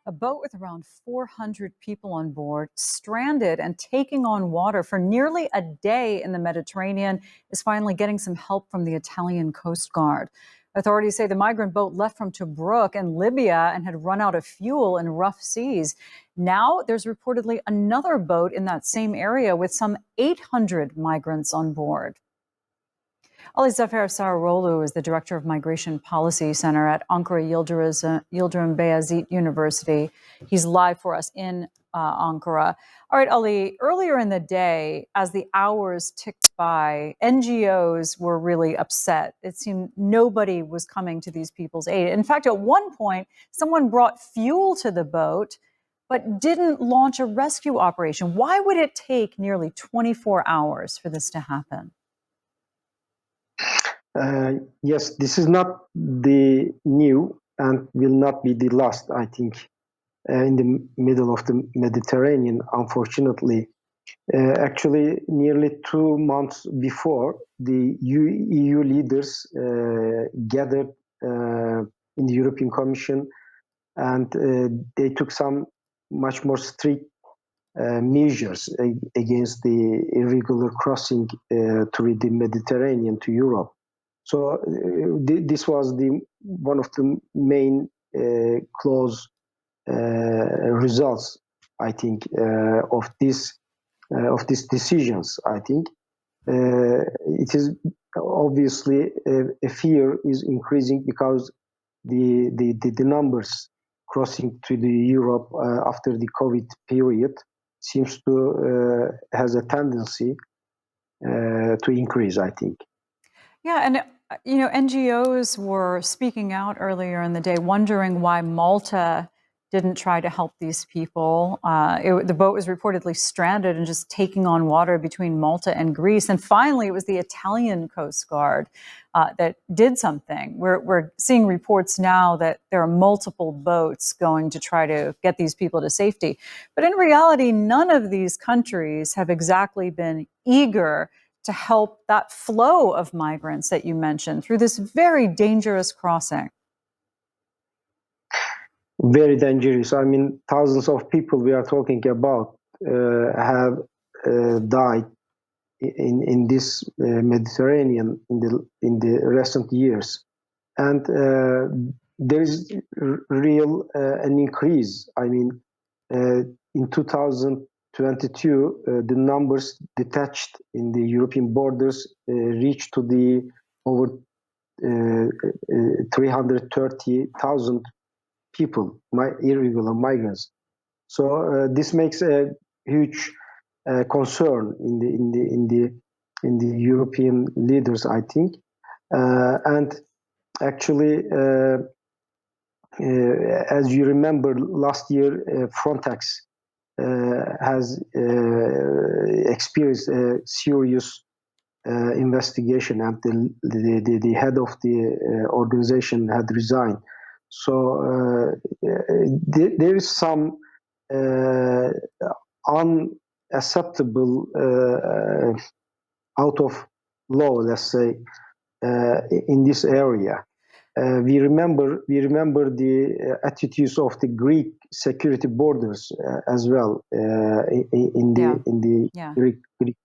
A boat with around 400 people on board, stranded and taking on water for nearly a day in the Mediterranean, is finally getting some help from the Italian Coast Guard. Authorities say the migrant boat left from Tobruk in Libya and had run out of fuel in rough seas. Now there's reportedly another boat in that same area with some 800 migrants on board. Zafer Sağıroğlu is the director of Migration Policy Center at Ankara Yıldırım Beyazıt University. He's live for us in Ankara. All right, Ali, earlier in the day, as the hours ticked by, NGOs were really upset. It seemed nobody was coming to these people's aid. In fact, at one point, someone brought fuel to the boat, but didn't launch a rescue operation. Why would it take nearly 24 hours for this to happen? Yes, this is not the new and will not be the last, I think, in the middle of the Mediterranean, unfortunately. Actually, nearly 2 months before, the EU leaders gathered in the European Commission, and they took some much more strict measures against the irregular crossing through the Mediterranean to Europe. So this was one of the main close results, I think, of these decisions. I think it is obviously a fear is increasing because the numbers crossing to the Europe after the COVID period seems to has a tendency to increase, I think. Yeah, and NGOs were speaking out earlier in the day, wondering why Malta didn't try to help these people. The boat was reportedly stranded and just taking on water between Malta and Greece. And finally, it was the Italian Coast Guard that did something. We're seeing reports now that there are multiple boats going to try to get these people to safety. But in reality, none of these countries have exactly been eager to help that flow of migrants that you mentioned through this very dangerous crossing. Very dangerous. I mean, thousands of people we are talking about have died in this Mediterranean in the recent years, and there is real an increase. I mean, in 2022, the numbers detached in the European borders reached to the over 330,000 people, irregular migrants. So this makes a huge concern in the European leaders, I think, and actually, as you remember, last year Frontex has experienced a serious investigation, and the head of the organization had resigned. So there is some unacceptable out of law, let's say, in this area. We remember the attitudes of the Greek security borders as well in the Greek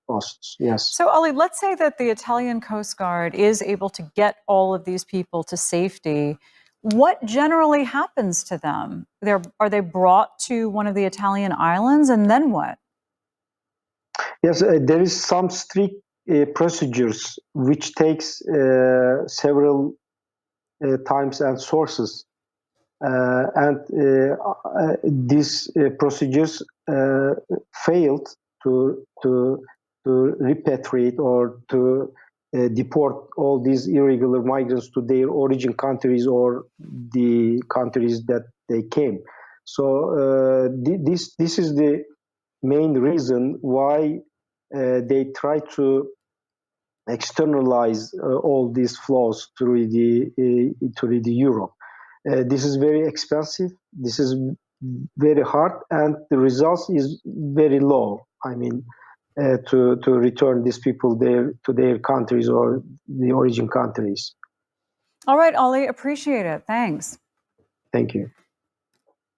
coasts. Yes. So Ali, let's say that the Italian Coast Guard is able to get all of these people to safety. What generally happens to them? Are they brought to one of the Italian islands, and then what? Yes, there is some strict procedures which takes several times and sources, and these procedures failed to repatriate or to deport all these irregular migrants to their origin countries or the countries that they came. So this is the main reason why they try to externalize all these flows through the Europe. This is very expensive. This is very hard, and the results is very low. I mean, to return these people to their countries or the origin countries. All right, Ali, appreciate it. Thanks. Thank you.